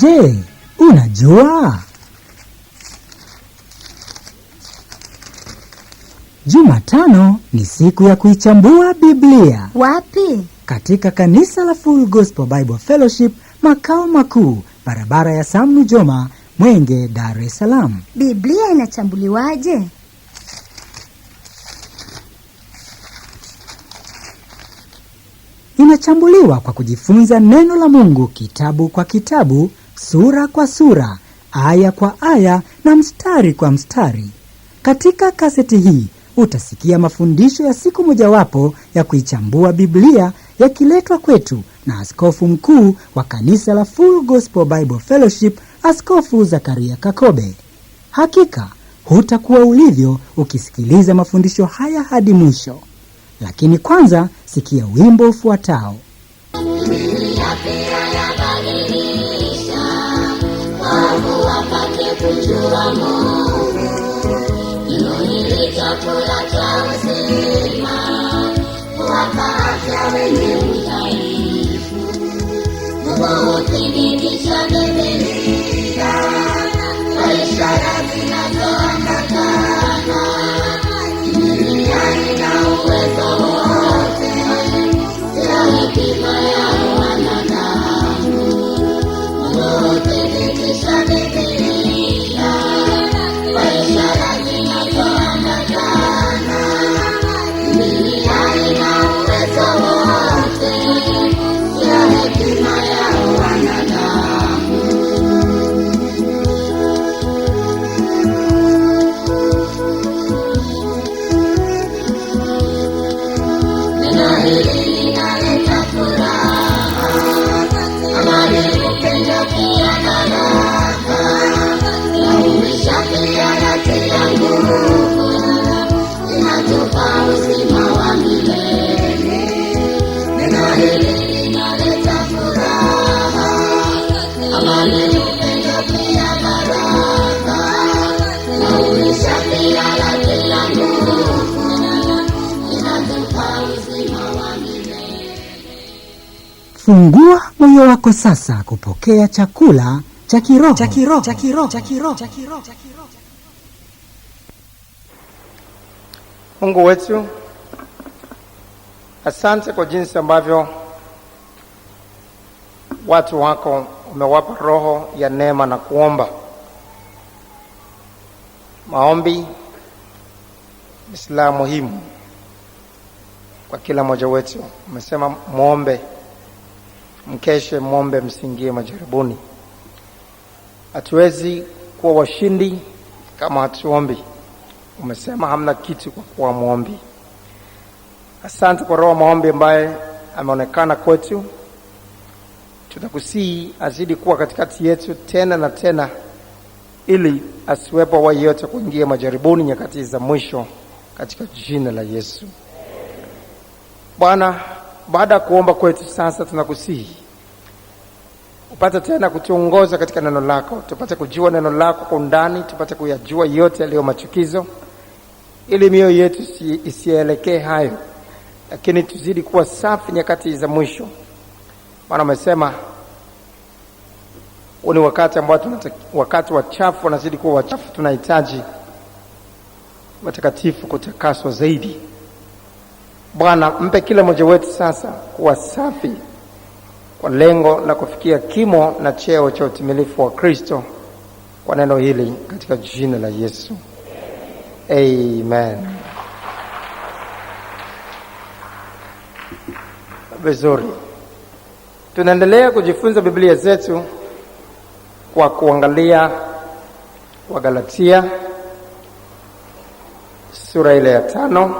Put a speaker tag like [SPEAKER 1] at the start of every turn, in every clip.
[SPEAKER 1] Je, unajua? Jumatano ni siku ya kuichambua Biblia.
[SPEAKER 2] Wapi?
[SPEAKER 1] Katika kanisa la Full Gospel Bible Fellowship, makao makuu, barabara ya Sam Nujoma, Mwenge, Dar es Salaam.
[SPEAKER 2] Biblia inachambuliwaje?
[SPEAKER 1] Inachambuliwa kwa kujifunza neno la Mungu kitabu kwa kitabu, sura kwa sura, aya kwa aya na mstari kwa mstari. Katika kaseti hii utasikia mafundisho ya siku mojawapo ya kuichambua Biblia yakiletwa kwetu na askofu mkuu wa kanisa la Full Gospel Bible Fellowship, Askofu Zakaria Kakobe. Hakika hutakuwa ulivyo ukisikiliza mafundisho haya hadi mwisho. Lakini kwanza sikia wimbo ufuatao. Fungua moyo wako sasa kupokea chakula cha kiroho.
[SPEAKER 3] Mungu wetu, asante kwa jinsi ambavyo watu wako umewapa roho ya neema na kuomba. Maombi ni silaha muhimu kwa kila mmoja wetu. Umesema muombe, mkeshe, muombe, msiingie majaribuni. Hatuwezi kuwa washindi kama hatuombi. Umesema hamna kitu kwa kuwa muombi. Asante kwa roho maombi ambaye ameonekana kwetu. Tunakusihi azidi kuwa katikati yetu tena na tena, ili asiwepo wa yeyote kuingia majaribuni nyakati za mwisho, katika jina la Yesu. Bwana, baada ya kuomba kwetu sasa tunakusihi upate tena kutuongoza katika neno lako, tupate kujua neno lako kwa undani, tupate kuyajua yote yaliyo machukizo, ili mioyo yetu isielekee hayo, lakini tuzidi kuwa safi nyakati za mwisho. Maana umesema ni wakati ambao wakati wachafu wanazidi kuwa wachafu. Tunahitaji watakatifu kutakaswa zaidi. Bwana, mpe kila mmoja wetu sasa kuwa safi kwa lengo la kufikia kimo na cheo cha utimilifu wa Kristo, kwa neno hili katika jina la Yesu. Amen. Vizuri. Tunaendelea kujifunza Biblia zetu kwa kuangalia Wagalatia sura ile ya 5.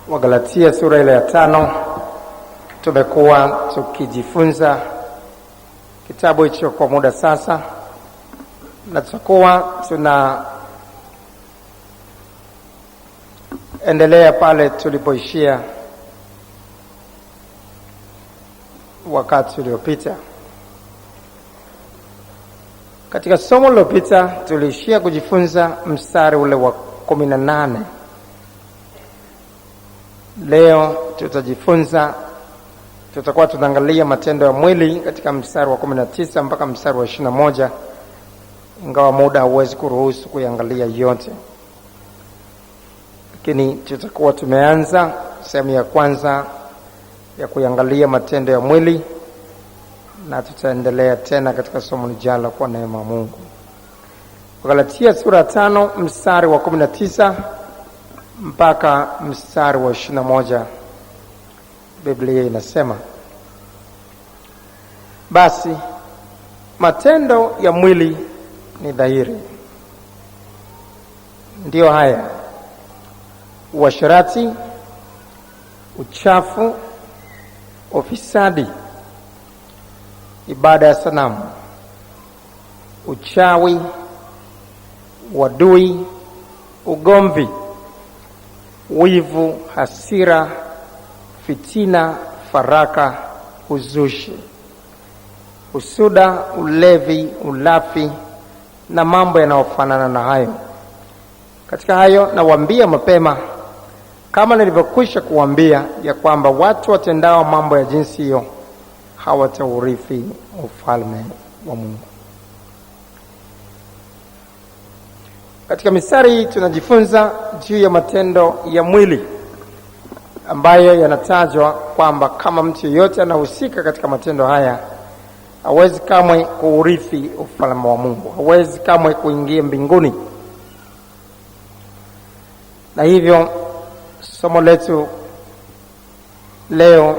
[SPEAKER 3] Wagalatia sura ile ya 5. Tumekuwa tukijifunza kitabu hicho kwa muda sasa, na tutakuwa endelea pale tulipoishia wakati uliopita. Katika somo lililopita tuliishia kujifunza mstari ule wa 18. Leo tutajifunza tutakuwa tunaangalia matendo ya mwili katika mstari wa 19 mpaka mstari wa 21, ingawa muda hauwezi kuruhusu kuiangalia yote. Lakini tutakuwa tumeanza sehemu ya kwanza ya kuiangalia matendo ya mwili, na tutaendelea tena katika somo lijalo kwa neema ya Mungu. Galatia sura 5 mstari wa 19 mpaka mstari wa 21, Biblia inasema, basi matendo ya mwili ni dhahiri, ndiyo haya: uasherati, uchafu, ufisadi, ibada ya sanamu, uchawi, uadui, ugomvi, wivu, hasira, fitina, faraka, uzushi, usuda, ulevi, ulafi na mambo yanayofanana na hayo. Katika hayo nawaambia mapema, kama nilivyokwisha kuambia, ya kwamba watu watendao mambo ya jinsi hiyo hawataurithi ufalme wa Mungu. Katika mistari hii tunajifunza juu ya matendo ya mwili ambayo yanatajwa kwamba kama mtu yeyote anahusika katika matendo haya, hawezi kamwe kuurithi ufalme wa Mungu, hawezi kamwe kuingia mbinguni. Na hivyo somo letu leo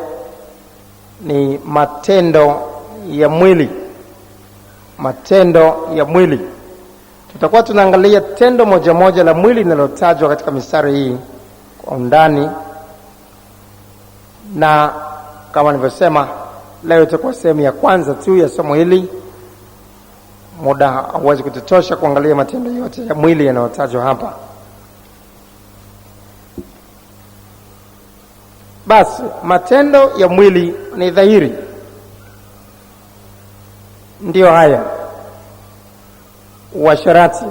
[SPEAKER 3] ni matendo ya mwili. Matendo ya mwili. Tutakuwa tunaangalia tendo moja moja la mwili linalotajwa katika mistari hii kwa undani, na kama nilivyosema, leo itakuwa sehemu ya kwanza tu ya somo hili. Muda hauwezi kututosha kuangalia matendo yote ya mwili yanayotajwa hapa. Basi matendo ya mwili ni dhahiri, ndiyo haya: uasherati.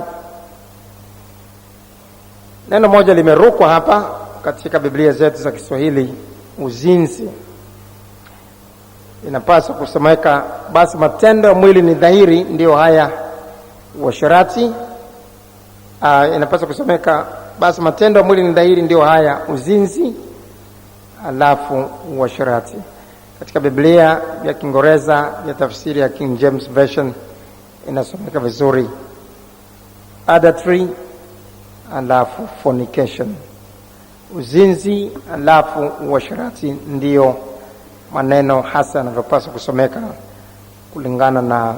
[SPEAKER 3] Neno moja limerukwa hapa katika Biblia zetu za Kiswahili, uzinzi. Inapaswa kusomeka, basi matendo ya mwili ni dhahiri, ndiyo haya uasherati. Inapaswa kusomeka, basi matendo ya mwili ni dhahiri, ndiyo haya uzinzi, alafu uasherati. Katika Biblia ya Kiingereza ya tafsiri ya King James Version inasomeka vizuri, adultery alafu fornication. Uzinzi alafu uasherati ndiyo maneno hasa yanavyopaswa kusomeka kulingana na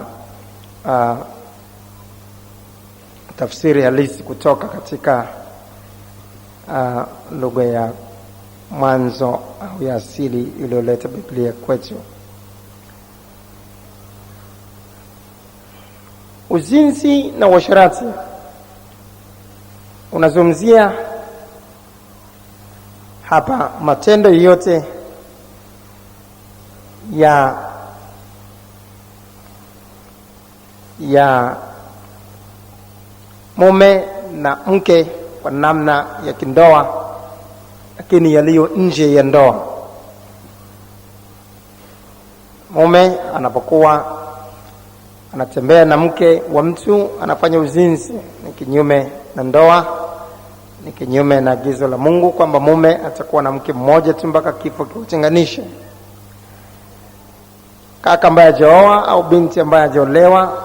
[SPEAKER 3] tafsiri halisi kutoka katika lugha ya mwanzo au ya asili iliyoleta Biblia kwetu. Uzinzi na uasherati unazungumzia hapa matendo yote ya mume na mke kwa namna ya kindoa, lakini yaliyo nje ya ndoa. Mume anapokuwa anatembea na mke wa mtu, anafanya uzinzi, ni kinyume na ndoa, ni kinyume na agizo la Mungu kwamba mume atakuwa na mke mmoja tu mpaka kifo kiutenganishe. Kaka ambaye hajaoa au binti ambaye hajaolewa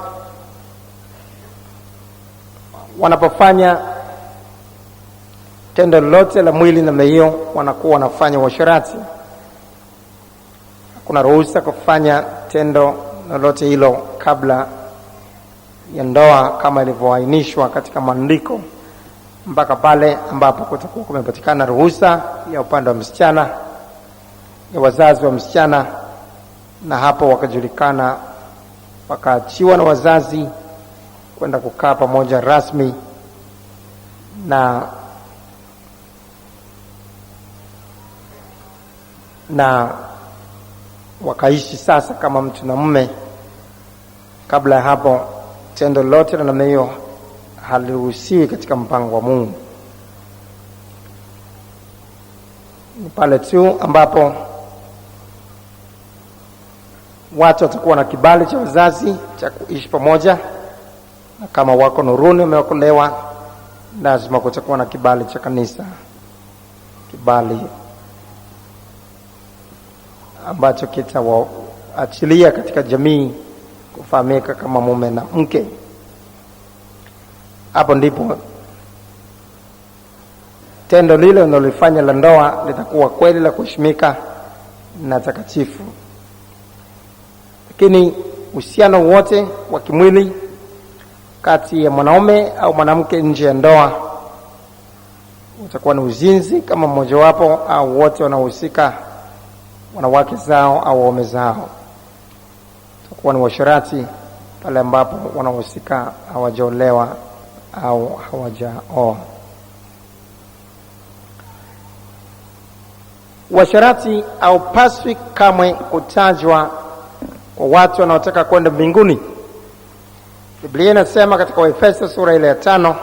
[SPEAKER 3] wanapofanya tendo lolote la mwili namna hiyo, wanakuwa wanafanya uasherati. Hakuna ruhusa kufanya tendo lolote hilo kabla ya ndoa kama ilivyoainishwa katika maandiko, mpaka pale ambapo kutakuwa kumepatikana ruhusa ya upande wa msichana, ya wazazi wa msichana, na hapo wakajulikana, wakaachiwa na wazazi kwenda kukaa pamoja rasmi na wakaishi sasa kama mtu na mume. Kabla ya hapo tendo lote na namna hiyo haliruhusiwi katika mpango wa Mungu. Ni pale tu ambapo watu watakuwa na kibali cha wazazi cha kuishi pamoja, na kama wako nuruni wameokolewa, lazima kutakuwa na kibali cha kanisa, kibali ambacho kitawaachilia katika jamii kufahamika kama mume na mke. Hapo ndipo tendo lile unalofanya la ndoa litakuwa kweli la kuheshimika na takatifu. Lakini uhusiano wote wa kimwili kati ya mwanaume au mwanamke nje ya ndoa utakuwa ni uzinzi kama mmoja wapo au wote wanaohusika, wanawake zao au waume zao. Utakuwa ni uasherati pale ambapo wanahusika hawajaolewa au hawajaoa. Uasherati haupaswi kamwe kutajwa kwa watu wanaotaka kwenda mbinguni. Biblia inasema katika Waefeso sura ile ya 5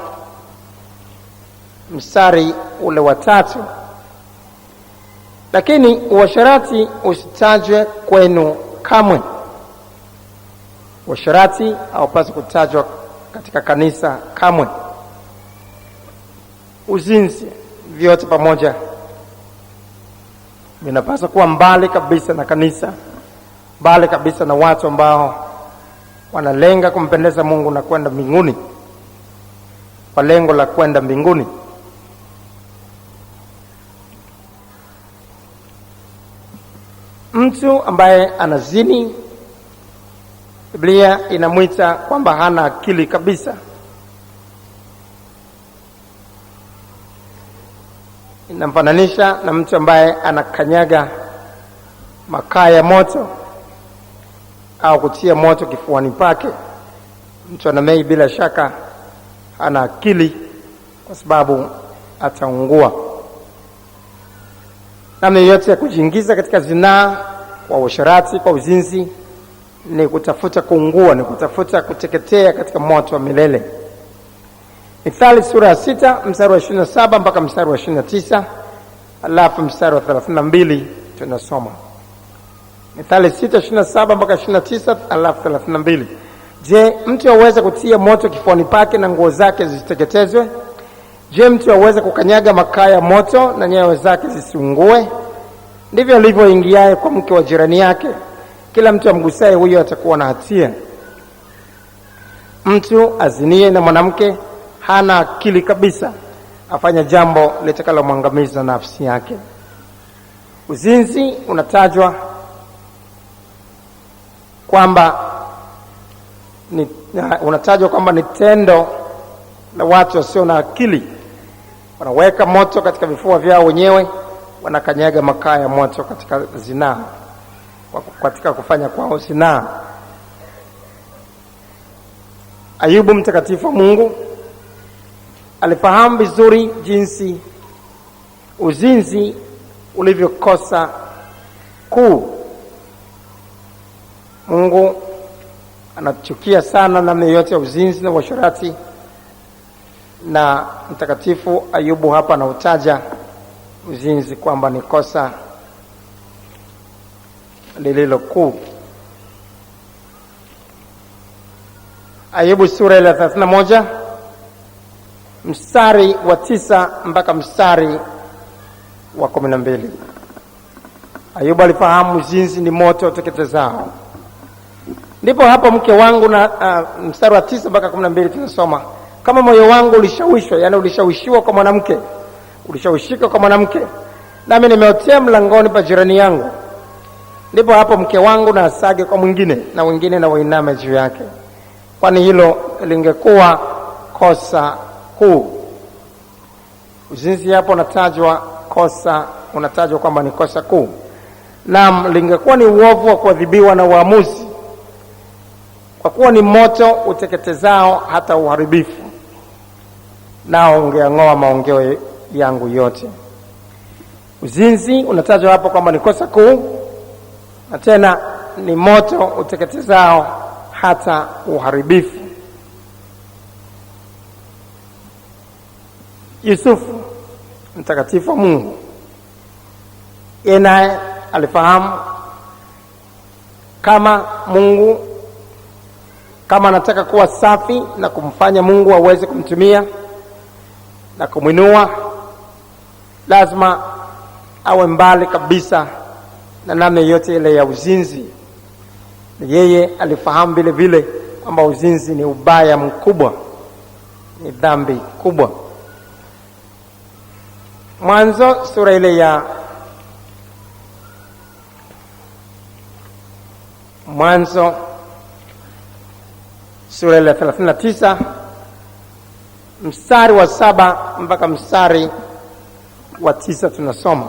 [SPEAKER 3] mstari ule wa 3, lakini uasherati usitajwe kwenu kamwe. Uasherati haupaswi kutajwa katika kanisa kamwe. Uzinzi vyote pamoja vinapaswa kuwa mbali kabisa na kanisa, mbali kabisa na watu ambao wanalenga kumpendeza Mungu na kwenda mbinguni, kwa lengo la kwenda mbinguni. Mtu ambaye anazini, Biblia inamwita kwamba hana akili kabisa. Inamfananisha na mtu ambaye anakanyaga makaa ya moto au kutia moto kifuani pake. Mtu anamei bila shaka hana akili, kwa sababu ataungua. Namna yote ya kujiingiza katika zinaa, kwa uasherati, kwa uzinzi, ni kutafuta kuungua, ni kutafuta kuteketea katika moto wa milele. Mithali sura ya 6 mstari wa 27 mpaka mstari wa 29, alafu mstari wa 32 tunasoma. Mithali 6:27 mpaka 29, alafu 32. Je, mtu aweza kutia moto kifuani pake na nguo zake zisiteketezwe? Je, mtu aweza kukanyaga makaa ya moto na nyayo zake zisiungue? Ndivyo alivyoingiaye kwa mke wa jirani yake. Kila mtu amgusaye huyo atakuwa na hatia. Mtu azinie na mwanamke hana akili kabisa, afanya jambo litakalomwangamiza nafsi yake. Uzinzi unatajwa kwamba ni tendo la watu wasio na akili. Wanaweka moto katika vifua vyao wenyewe, wanakanyaga makaa ya moto katika zinaa, katika kufanya kwao zinaa. Ayubu mtakatifu wa Mungu alifahamu vizuri jinsi uzinzi ulivyokosa kuu. Mungu anachukia sana namna yote ya uzinzi na uasherati, na mtakatifu Ayubu hapa anautaja uzinzi kwamba ni kosa lililo kuu. Ayubu sura ya 31 mstari wa 9 mpaka mstari wa 12. Ayubu alifahamu uzinzi ni moto uteketezao. Ndipo hapa mke wangu na mstari wa 9 mpaka 12 tunasoma, kama moyo wangu ulishawishwa, yani ulishawishiwa kwa mwanamke, ulishawishika kwa mwanamke, nami nimeotea mlangoni pa jirani yangu, ndipo hapo mke wangu na asage kwa mwingine, na wengine na wainame juu yake, kwani hilo lingekuwa kosa kuu. Uzinzi hapo unatajwa kwamba ni kosa kuu, na lingekuwa ni uovu wa kuadhibiwa na uamuzi, kwa kuwa ni moto uteketezao hata uharibifu, nao ungeang'oa maongeo yangu yote. Uzinzi unatajwa hapo kwamba ni kosa kuu, na tena ni moto uteketezao hata uharibifu. Yusufu mtakatifu wa Mungu, yeye naye alifahamu kama anataka kuwa safi na kumfanya Mungu aweze kumtumia na kumwinua, lazima awe mbali kabisa na namna yote ile ya uzinzi. Yeye alifahamu vile vile kwamba uzinzi ni ubaya mkubwa, ni dhambi kubwa. Mwanzo sura ile ya Mwanzo sura ile 39 mstari wa 7 mpaka mstari wa 9 tunasoma.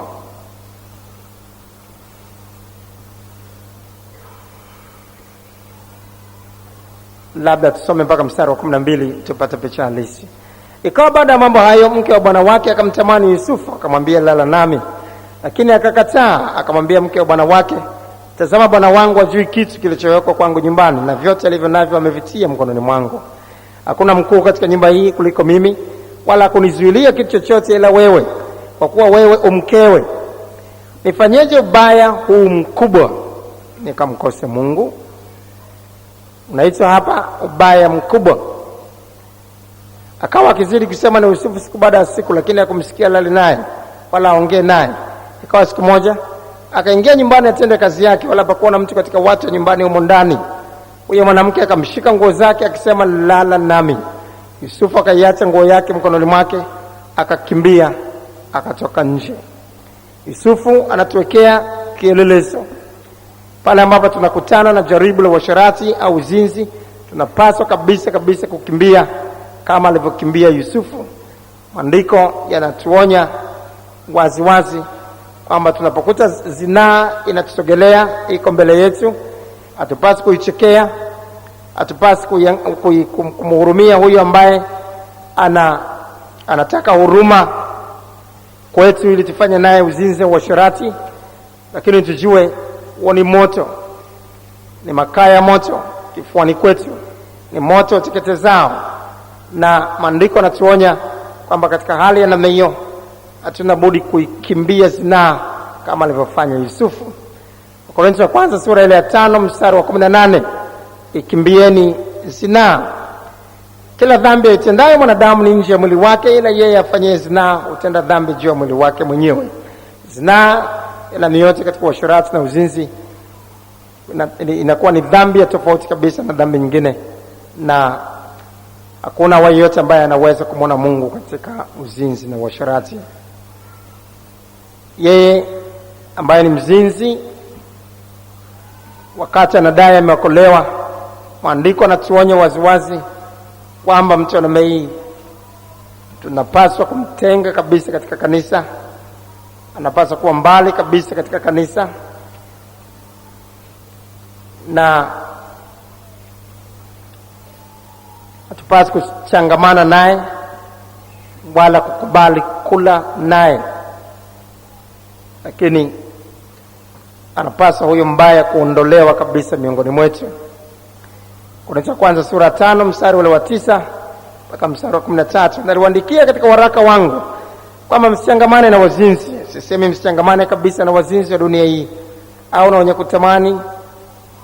[SPEAKER 3] Labda tusome mpaka mstari wa 12 tupate picha halisi. Ikawa baada ya mambo hayo, mke wa bwana wake akamtamani Yusufu, akamwambia lala nami. Lakini akakataa, akamwambia mke wa bwana wake, tazama, bwana wangu hajui kitu kilichowekwa kwangu nyumbani, na vyote alivyo navyo amevitia mkononi mwangu. Hakuna mkuu katika nyumba hii kuliko mimi, wala kunizuilia kitu chochote ila wewe, kwa kuwa wewe umkewe. Nifanyeje ubaya huu mkubwa nikamkose Mungu? Unaitwa hapa ubaya mkubwa. Akawa akizidi kusema na Yusufu siku baada ya siku, lakini hakumsikia lali naye wala aongee naye. Ikawa siku moja akaingia nyumbani atende kazi yake, wala hapakuwa na mtu katika watu nyumbani humo ndani. Huyo mwanamke akamshika nguo zake akisema, lala nami. Yusufu akaiacha nguo yake mkononi mwake, akakimbia akatoka nje. Yusufu anatuwekea kielelezo. Pale ambapo tunakutana na jaribu la uasherati au uzinzi, tunapaswa kabisa kukimbia kama alivyokimbia Yusufu. Maandiko yanatuonya waziwazi kwamba tunapokuta zinaa inatusogelea, iko mbele yetu, hatupasi kuichekea, hatupasi kumhurumia huyo ambaye anataka huruma kwetu ili tufanye naye uzinzi wa uasherati. Lakini tujue huo ni moto, ni makaa ya moto kifuani kwetu, ni moto teketezao. Na maandiko yanatuonya kwamba katika hali ya namna hiyo hatuna budi kuikimbia zinaa kama alivyofanya Yusufu. Wakorintho wa kwanza sura ile ya 5 mstari wa 18, ikimbieni zinaa. Kila dhambi itendayo mwanadamu ni nje ya mwili wake, ila yeye afanye zinaa utenda dhambi juu ya mwili wake mwenyewe. Zinaa ila ni yote katika uasherati na uzinzi inakuwa ni dhambi ya tofauti kabisa na dhambi nyingine, na hakuna wa yote ambaye anaweza kumwona Mungu katika uzinzi na uasherati. Yeye ambaye ni mzinzi, wakati anadai ameokolewa, maandiko yanatuonya waziwazi kwamba mtu anamei tunapaswa kumtenga kabisa katika kanisa, anapaswa kuwa mbali kabisa katika kanisa, na hatupaswi kuchangamana naye wala kukubali kula naye. Lakini anapaswa huyo mbaya kuondolewa kabisa miongoni mwetu. Korintho kwanza sura 5 mstari ule wa 9 mpaka mstari wa 13, naliwaandikia katika waraka wangu kwamba msichangamane na wazinzi. Sisemi msichangamane kabisa na wazinzi wa dunia hii, au na wenye kutamani,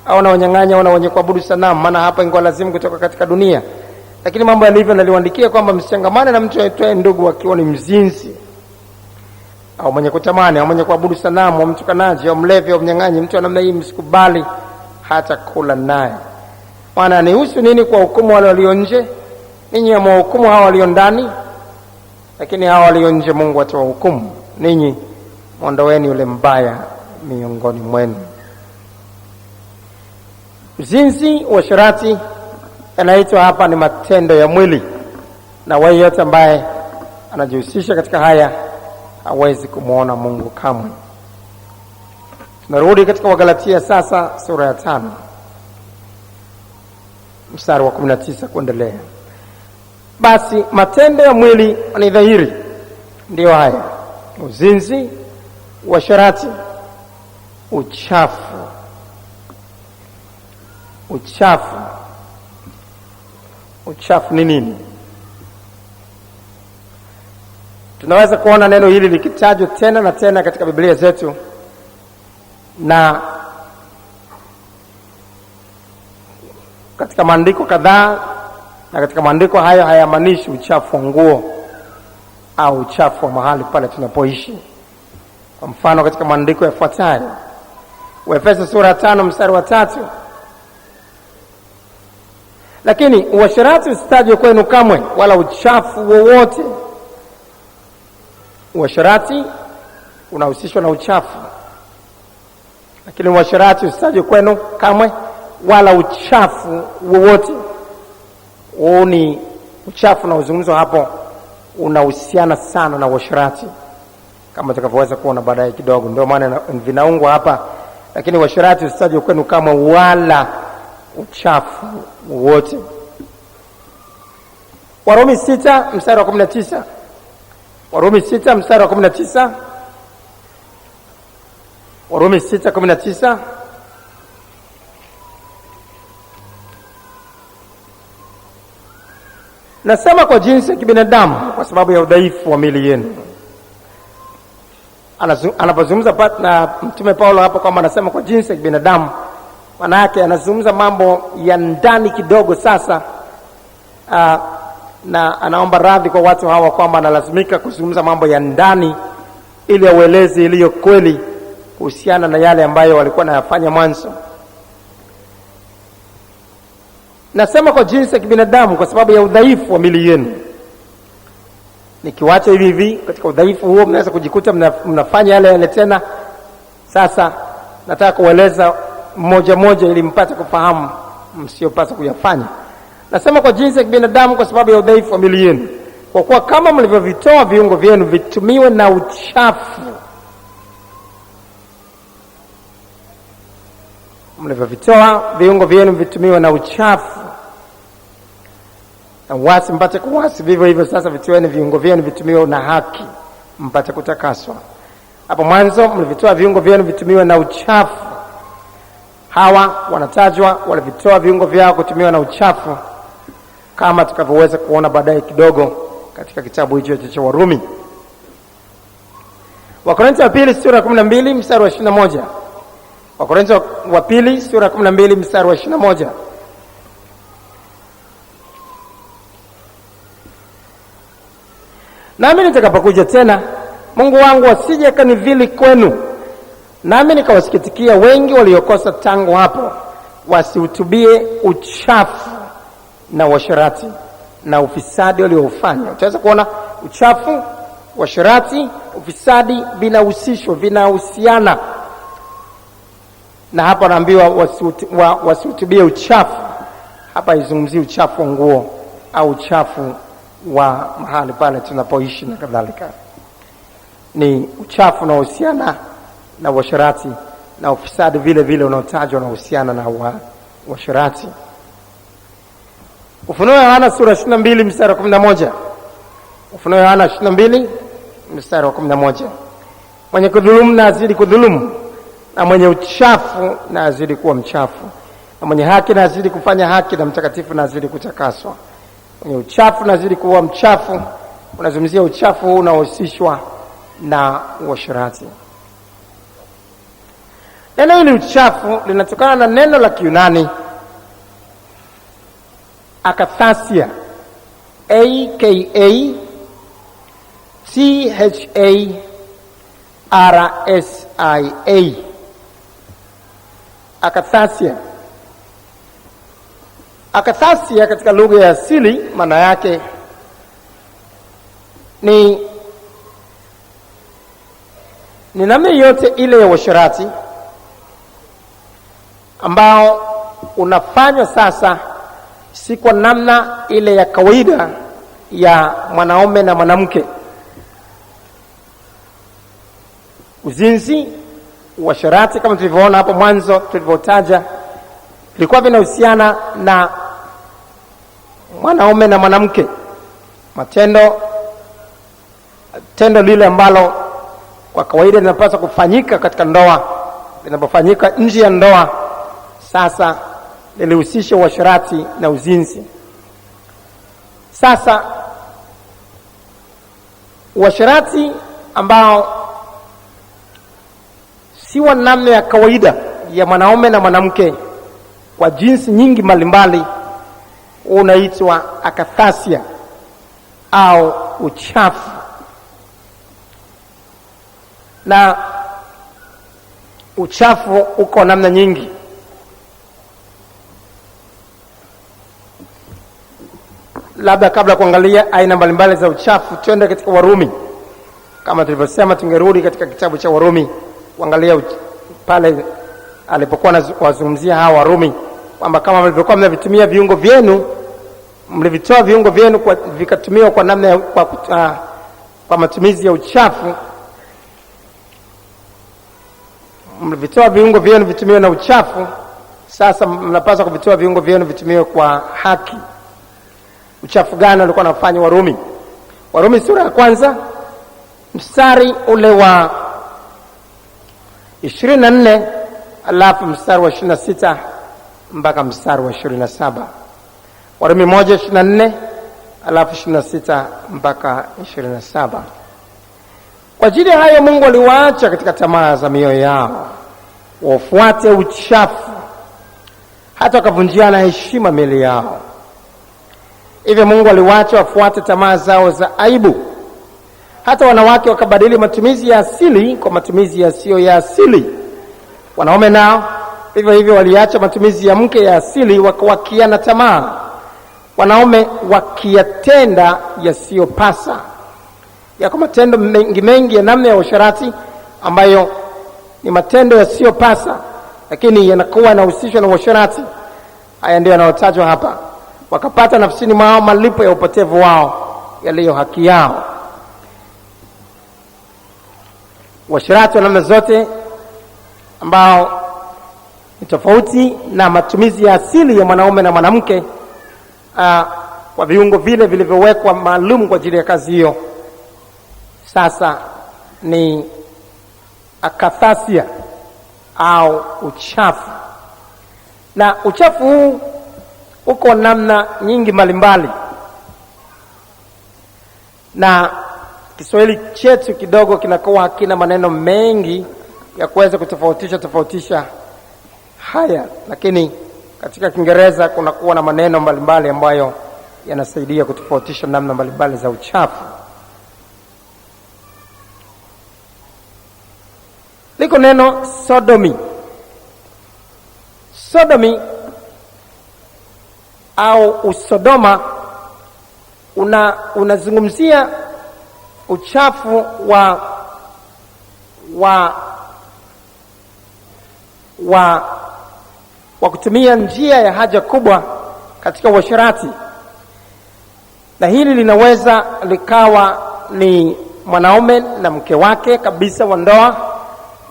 [SPEAKER 3] au na wanyang'anya, au na wenye kuabudu sanamu, maana hapa ingekuwa lazima kutoka katika dunia. Lakini mambo yalivyo, naliwaandikia kwamba msichangamane na mtu aitwaye ndugu akiwa ni mzinzi, au mwenye kutamani, au mwenye kuabudu sanamu, au mtukanaji, au mlevi, au mnyang'anyi. Mtu wa namna hii msikubali hata kula naye. Maana nihusu nini kwa hukumu wale walio nje? Ninyi mwahukumu hao walio ndani, lakini hao walio nje Mungu atawahukumu. Ninyi mwondoeni yule mbaya miongoni mwenu. Uzinzi, uasherati yanaitwa hapa ni matendo ya mwili, na wewe yote ambaye anajihusisha katika haya hawezi kumuona Mungu kamwe. Tunarudi katika Wagalatia sasa sura ya 5 mstari wa 19 kuendelea. Basi matendo ya mwili ni dhahiri, ndio haya: uzinzi, uasherati, uchafu. Uchafu ni nini? Tunaweza kuona neno hili likitajwa tena na tena katika Biblia zetu, na katika maandiko kadhaa, na katika maandiko hayo hayamaanishi uchafu wa nguo au uchafu wa mahali pale tunapoishi. Kwa mfano katika maandiko yafuatayo, Waefeso sura 5 mstari wa 3, lakini uasherati usitajwe kwenu kamwe, wala uchafu wowote. Uasherati unahusishwa na uchafu, lakini uasherati usitajwe kwenu kamwe, wala uchafu wowote. Huu ni uchafu na uzungumzo hapo unahusiana sana na uasherati, kama tutakavyoweza kuona baadaye kidogo. Ndio maana vinaungwa hapa, lakini uasherati usitajwe kwenu kamwe, wala uchafu wowote. Warumi 6 mstari wa 19. Warumi 6 mstari wa 19. Warumi 6:19. Nasema kwa jinsi ya kibinadamu kwa sababu ya udhaifu wa miili yenu. Anapozungumza na Mtume Paulo hapo kwamba anasema kwa jinsi ya kibinadamu, maana yake anazungumza mambo ya ndani kidogo sasa, na anaomba radhi kwa watu hawa kwamba analazimika kuzungumza mambo ya ndani ili aueleze iliyo kweli kuhusiana na yale ambayo walikuwa nayafanya mwanzo. Nasema kwa jinsi ya kibinadamu kwa sababu ya udhaifu wa miili yenu. Nikiwacha hivi hivi katika udhaifu huo, mnaweza kujikuta mnafanya yale yale tena. Sasa nataka kueleza mmoja mmoja ili mpate kufahamu msiopasa kuyafanya. Nasema kwa jinsi ya kibinadamu kwa sababu ya udhaifu wa miili yenu, kwa kuwa kama mlivyovitoa viungo vyenu vitumiwe na uchafu, mlivyovitoa viungo vyenu vitumiwe na uchafu, na uasi mpate kuasi, vivyo hivyo sasa vitoeni viungo vyenu vitumiwe na haki mpate kutakaswa. Hapo mwanzo mlivitoa viungo vyenu vitumiwe na uchafu. Hawa wanatajwa walivitoa viungo vyao kutumiwa na uchafu, kama tutakavyoweza kuona baadaye kidogo katika kitabu hicho cha Warumi. Wakorintho wa pili sura ya 12 mstari wa 21. Wakorintho wa pili sura ya 12 mstari wa 21. Nami nitakapokuja tena, Mungu wangu asije akanivili kwenu, nami nikawasikitikia wengi waliokosa tangu hapo, wasihutubie uchafu na uasherati na ufisadi walioufanya. Utaweza kuona uchafu, uasherati, ufisadi vinahusishwa, vinahusiana. Na hapa naambiwa wasihutubie uchafu. Hapa izungumzie uchafu wa nguo au uchafu wa mahali pale tunapoishi na kadhalika. Ni uchafu unaohusiana na uasherati na ufisadi vile vile unaotajwa unahusiana na uasherati. Ufunuo Yohana sura 22 mstari wa 11. Ufunuo Yohana 22 mstari wa 11. Mwenye kudhulumu na azidi kudhulumu, na mwenye uchafu na azidi kuwa mchafu, na mwenye haki na azidi kufanya haki, na mtakatifu na azidi kutakaswa. Mwenye uchafu na azidi kuwa mchafu, unazungumzia uchafu huu unaohusishwa na uasherati. Neno hili uchafu linatokana na neno la Kiyunani akathasia, AKATHARSIA. Akathasia. Akathasia katika lugha ya asili maana yake ni namna yote ile ya uasherati ambao unafanywa sasa si kwa namna ile ya kawaida ya mwanaume na mwanamke. Uzinzi, uasherati kama tulivyoona hapo mwanzo tulivyotaja, vilikuwa vinahusiana na mwanaume na mwanamke. Tendo lile ambalo kwa kawaida linapaswa kufanyika katika ndoa, linapofanyika nje ya ndoa, sasa lilihusisha uasherati na uzinzi. Sasa uasherati ambao si wa namna ya kawaida ya mwanaume na mwanamke kwa jinsi nyingi mbalimbali unaitwa akathasia au uchafu. Na uchafu uko namna nyingi. Labda kabla kuangalia aina mbalimbali za uchafu, twende katika Warumi. Kama tulivyosema, tungerudi katika kitabu cha Warumi kuangalia pale alipokuwa anazungumzia hawa Warumi kwamba kama mlivyokuwa mnavitumia viungo vyenu, mlivitoa viungo vyenu vikatumiwa kwa namna kwa matumizi ya uchafu, mlivitoa viungo vyenu vitumiwe na uchafu, sasa mnapaswa kuvitoa viungo vyenu vitumiwe kwa haki. Uchafu gani walikuwa wanafanya Warumi? Warumi sura ya 1 mstari ule wa 24 alafu mstari wa 26 mpaka mstari wa 27. Warumi 1:24 alafu 26 mpaka 27. Kwa ajili ya hayo Mungu aliwaacha katika tamaa za mioyo yao wafuate uchafu, hata wakavunjiana heshima mbele yao. Hivyo Mungu aliwaacha wafuate tamaa zao za aibu. Hata wanawake wakabadili matumizi ya asili kwa matumizi yasiyo ya asili. Wanaume nao hivyo hivyo waliacha matumizi ya mke ya asili wakawakiana tamaa. Wanaume wakiyatenda yasiyopasa. Yako matendo mengi ya namna ya uasherati ambayo ni matendo yasiyopasa, lakini yanakuwa yanahusishwa na uasherati. Haya ndio yanayotajwa hapa. Wakapata nafsini mwao malipo ya upotevu wao yaliyo haki yao. Uasherati wa namna zote ambao ni tofauti na matumizi ya asili ya mwanaume na mwanamke kwa viungo vile vilivyowekwa maalum kwa ajili ya kazi hiyo, sasa ni akathasia au uchafu. Na uchafu huu uko namna nyingi mbalimbali, na Kiswahili chetu kidogo kinakuwa hakina maneno mengi ya kuweza kutofautisha haya, lakini katika Kiingereza kunakuwa na maneno mbalimbali ambayo yanasaidia kutofautisha namna mbalimbali za uchafu. Liko neno sodomy. Sodomy au usodoma unazungumzia uchafu wa kutumia njia ya haja kubwa katika uasherati. Na hili linaweza likawa ni mwanaume na mke wake kabisa wa ndoa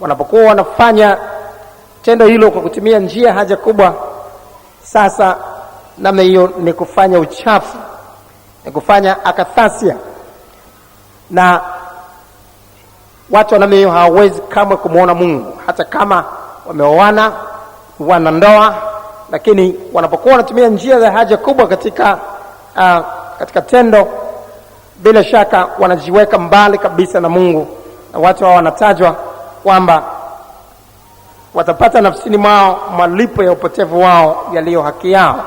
[SPEAKER 3] wanapokuwa wanafanya tendo hilo kwa kutumia njia ya haja kubwa. Sasa namna hiyo ni kufanya uchafu, ni kufanya akathasia, na watu namna hiyo hawawezi kamwe kumuona Mungu hata kama wameoana, wana ndoa, lakini wanapokuwa wanatumia njia za haja kubwa katika tendo, bila shaka wanajiweka mbali kabisa na Mungu, na watu hao wanatajwa kwamba watapata nafsini mwao malipo ya upotevu wao yaliyo haki yao.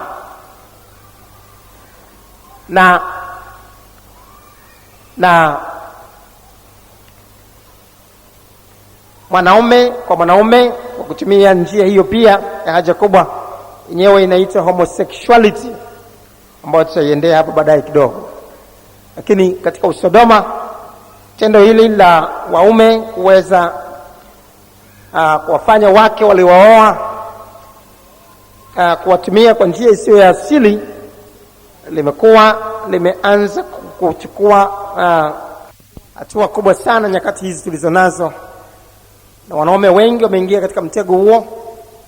[SPEAKER 3] Na mwanaume kwa mwanaume kwa kutumia njia hiyo pia ya haja kubwa, yenyewe inaitwa homosexuality, ambayo tutaiendea hapo baadaye kidogo. Lakini katika usodoma, tendo hili la waume kuweza kuwafanya wake waliwaoa kuwatumia kwa njia isiyo ya asili limeanza kuchukua hatua kubwa sana nyakati hizi tulizonazo, na wanaume wengi wameingia katika mtego huo,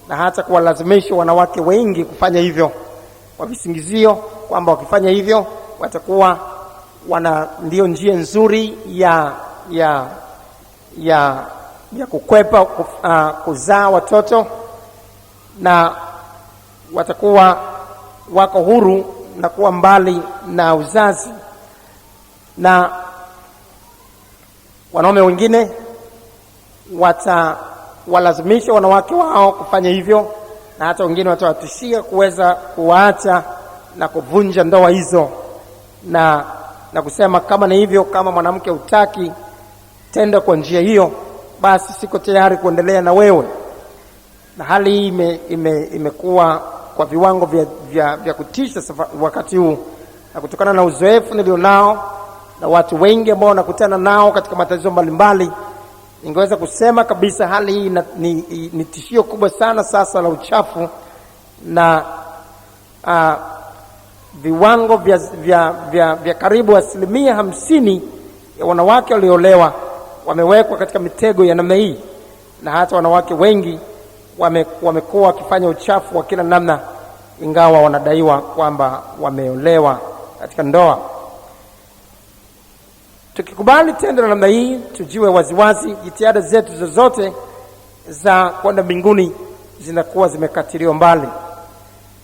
[SPEAKER 3] na hata kuwalazimisha wanawake wengi kufanya hivyo kwa visingizio kwamba wakifanya hivyo watakuwa ndio njia nzuri ya kukwepa kuzaa watoto, na watakuwa wako huru na kuwa mbali na uzazi. Na wanaume wengine watawalazimisha wanawake wao kufanya hivyo na hata wengine watawatishia kuweza kuacha na kuvunja ndoa hizo, na kusema kama ni hivyo, kama mwanamke hutaki tenda kwa njia hiyo, basi siko tayari kuendelea na wewe. Na hali hii imekuwa kwa viwango vya kutisha wakati huu, na kutokana na uzoefu nilionao na watu wengi ambao nakutana nao katika matatizo mbalimbali, ningeweza kusema kabisa hali hii ni tishio kubwa sana sasa la uchafu, na viwango vya karibu 50% ya wanawake waliolewa wamewekwa katika mitego ya namna hii, na hata wanawake wengi wamekuwa wakifanya uchafu wa kila namna, ingawa wanadaiwa kwamba wameolewa katika ndoa. Tukikubali tendo la namna hii, tujue waziwazi jitihada zetu zozote za kwenda mbinguni zinakuwa zimekatiliwa mbali,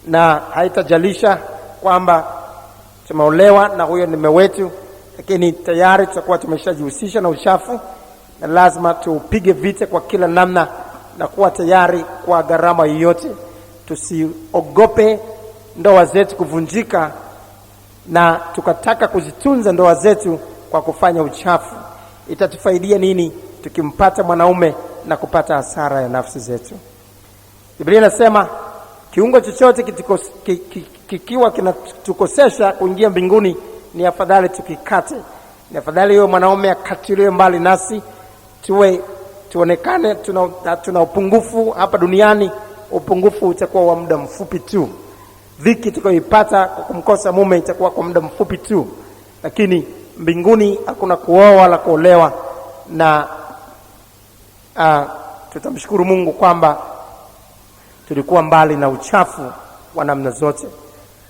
[SPEAKER 3] na haitajalisha kwamba tumeolewa na huyo ni mume wetu, lakini tayari tutakuwa tumeshajihusisha na uchafu, na lazima tupige vita kwa kila namna na kuwa tayari kwa gharama yoyote. Tusiogope ndoa zetu kuvunjika na tukataka kuzitunza ndoa zetu kwa kufanya uchafu. Itatufaidia nini tukimpata mwanaume na kupata hasara ya nafsi zetu? Biblia inasema kiungo chochote kikiwa kinatukosesha kuingia mbinguni, ni afadhali tukikate. Ni afadhali huyo mwanaume akatiliwe mbali nasi, tuonekane tuna upungufu hapa duniani. Upungufu utakuwa wa muda mfupi tu. Dhiki tukoipata kwa kumkosa mume itakuwa kwa muda mfupi tu, lakini mbinguni hakuna kuoa wala kuolewa. Na tutamshukuru Mungu kwamba tulikuwa mbali na uchafu wa namna zote.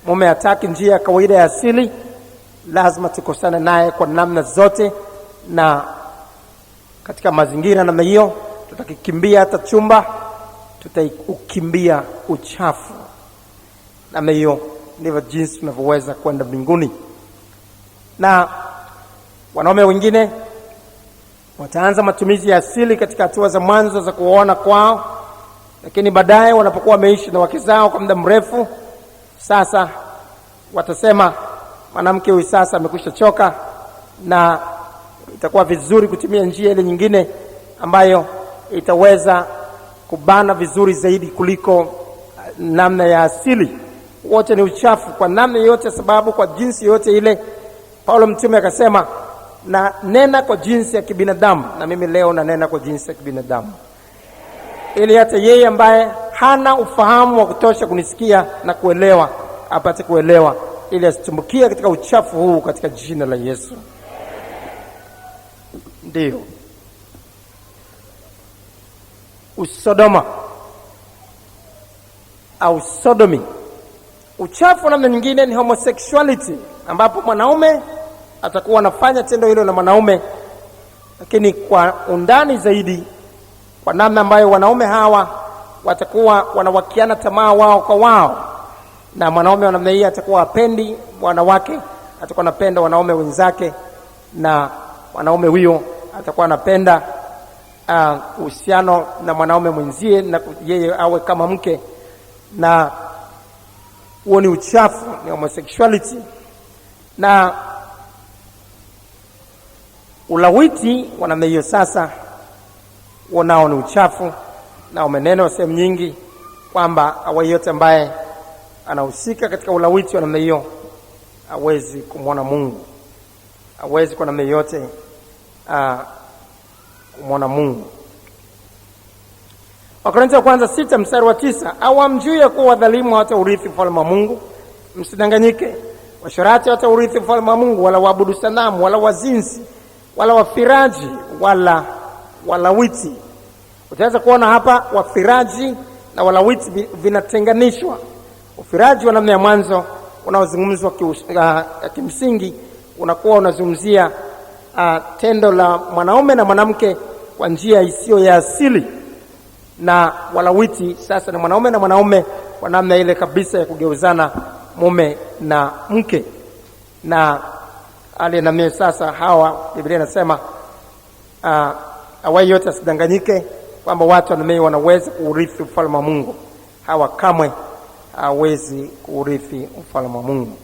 [SPEAKER 3] Mume hataki njia ya kawaida ya asili, lazima tukosane naye kwa namna zote, na katika mazingira namna hiyo tutakikimbia hata chumba, tutaukimbia uchafu. Namna hiyo ndivyo jinsi tunavyoweza kwenda mbinguni. Na wanaume wengine wataanza matumizi ya asili katika hatua za mwanzo za kuoana kwao, lakini baadaye wanapokuwa wameishi na wake zao kwa muda mrefu, sasa watasema mwanamke huyu sasa amekwisha choka, na itakuwa vizuri kutumia njia ile nyingine ambayo itaweza kubana vizuri zaidi kuliko namna ya asili. Wote ni uchafu kwa namna yote, sababu kwa jinsi yote ile. Paulo mtume akasema, na nena kwa jinsi ya kibinadamu. Na mimi leo na nena kwa jinsi ya kibinadamu, ili hata yeye ambaye hana ufahamu wa kutosha kunisikia na kuelewa apate kuelewa, ili asitumbukie katika uchafu huu katika jina la Yesu. Ndio usodoma au sodomy. Uchafu namna nyingine ni homosexuality, ambapo mwanaume atakuwa anafanya tendo hilo na mwanaume, lakini kwa undani zaidi, kwa namna ambayo wanaume hawa watakuwa wanawakiana tamaa wao kwa wao. Na mwanaume wa namna hii atakuwa hapendi wanawake, atakuwa anapenda wanaume wenzake, na wanaume huyo atakuwa anapenda uhusiano na mwanaume mwenzie, na yeye awe kama mke. Na huo ni uchafu, ni homosexuality. Na ulawiti wa namna hiyo sasa, nao ni uchafu, na umenenwa sehemu nyingi kwamba awe yote ambaye anahusika katika ulawiti wa namna hiyo hawezi kumwona Mungu, hawezi kwa namna yote kumwona Mungu. Wakorintho wa kwanza 6 mstari wa 9, au hamjui ya kuwa wadhalimu hawataurithi ufalme wa Mungu? Msidanganyike. Washarati hawataurithi ufalme wa Mungu, wala waabudu sanamu, wala wazinzi, wala wafiraji, wala walawiti. Utaweza kuona hapa wafiraji na walawiti vinatenganishwa. Ufiraji wa namna ya mwanzo unaozungumzwa kimsingi unakuwa unazungumzia tendo la mwanaume na mwanamke kwa njia isiyo ya asili, na walawiti sasa ni mwanaume na mwanaume kwa namna ile kabisa ya kugeuzana mume na mke. Na hali na mimi sasa hawa, Biblia inasema awai yote asidanganyike kwamba watu wanaweza kuurithi ufalme wa Mungu. hawa kamwe hawezi kuurithi ufalme wa Mungu.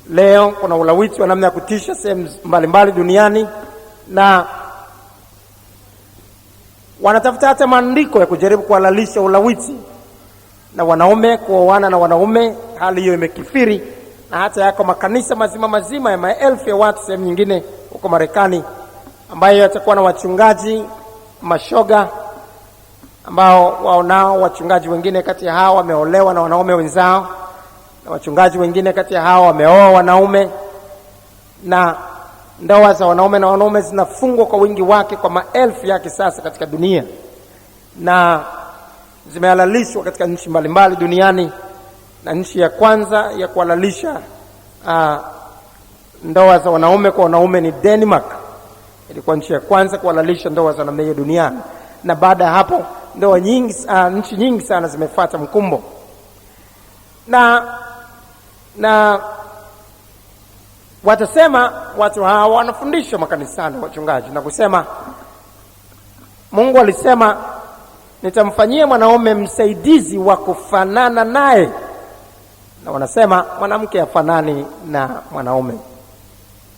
[SPEAKER 3] Leo kuna ulawiti wa namna ya kutisha sehemu mbalimbali duniani, na wanatafuta hata maandiko ya kujaribu kuhalalisha ulawiti na wanaume kuoana na wanaume. Hali hiyo imekithiri, na hata yako makanisa mazima ya maelfu ya watu sehemu nyingine huko Marekani ambayo yatakuwa na wachungaji mashoga, ambao waonao wachungaji wengine kati ya hao wameolewa na wanaume wenzao, na wachungaji wengine kati ya hao wameoa wanaume, na ndoa za wanaume na wanaume zinafungwa kwa wingi wake kwa maelfu yake sasa katika dunia, na zimehalalishwa katika nchi mbalimbali duniani. Na nchi ya kwanza ya kuhalalisha ndoa za wanaume kwa wanaume ni Denmark. Ilikuwa nchi ya kwanza kuhalalisha ndoa za namna hiyo duniani, na baada ya hapo nchi nyingi sana zimefuata mkumbo. Na watasema watu hawa wanafundishwa makanisani, wachungaji, na kusema Mungu alisema nitamfanyia mwanaume msaidizi wa kufanana naye, na wanasema mwanamke hafanani na mwanaume.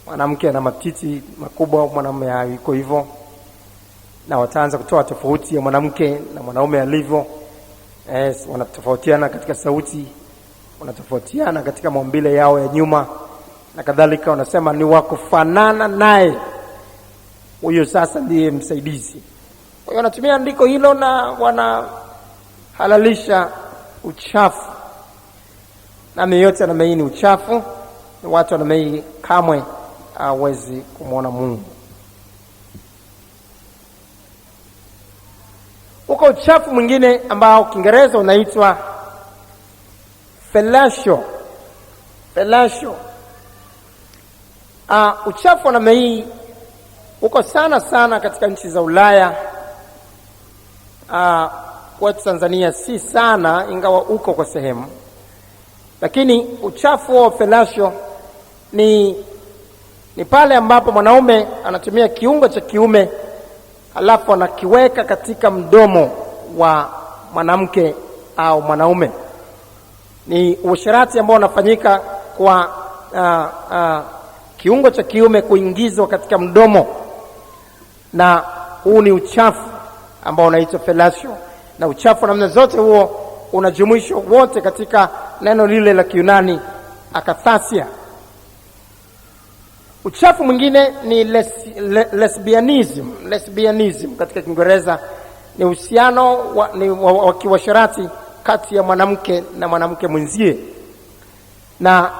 [SPEAKER 3] Mwanamke ana matiti makubwa, mwanaume hayuko hivyo, na wataanza kutoa tofauti ya mwanamke na mwanaume alivyo. Wanatofautiana katika sauti, wanatofautiana katika maumbile yao ya nyuma na kadhalika. Wanasema ni wa kufanana naye, huyo sasa ndiye msaidizi. Kwa hiyo wanatumia andiko hilo na wanahalalisha uchafu. Na yote na ni uchafu, ni watu na kamwe hawezi kumwona Mungu. Uko uchafu mwingine ambao Kiingereza unaitwa fellatio. Uchafu na mei uko sana katika nchi za Ulaya. Kwetu Tanzania si sana, ingawa uko kwa sehemu. Lakini uchafu wa fellatio ni pale ambapo mwanaume anatumia kiungo cha kiume alafu anakiweka katika mdomo wa mwanamke au mwanaume. Ni uasherati ambao unafanyika kwa kiungo cha kiume kuingizwa katika mdomo, na huu ni uchafu ambao unaitwa fellatio. Na uchafu namna zote huo unajumuishwa wote katika neno lile la Kiyunani akathasia. Uchafu mwingine ni lesbianism katika Kiingereza. Ni uhusiano wa kiuasherati kati ya mwanamke na mwanamke mwenzie, na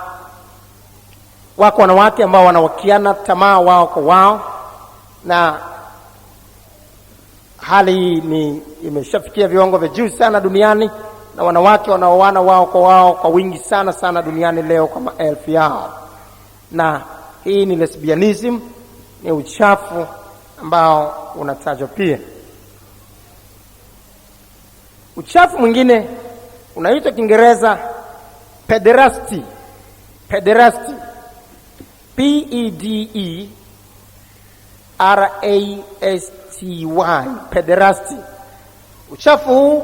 [SPEAKER 3] wako wanawake ambao wanawakiana tamaa wao kwa wao, na hali hii imeshafikia viwango vya juu sana duniani, na wanawake wanaoana wao kwa wingi sana duniani leo kwa maelfu yao. Na hii ni lesbianism, ni uchafu ambao unatajwa pia. Uchafu mwingine unaitwa Kiingereza pederasty. P-E-D-E-R-A-S-T-Y, pederasty. Uchafu huu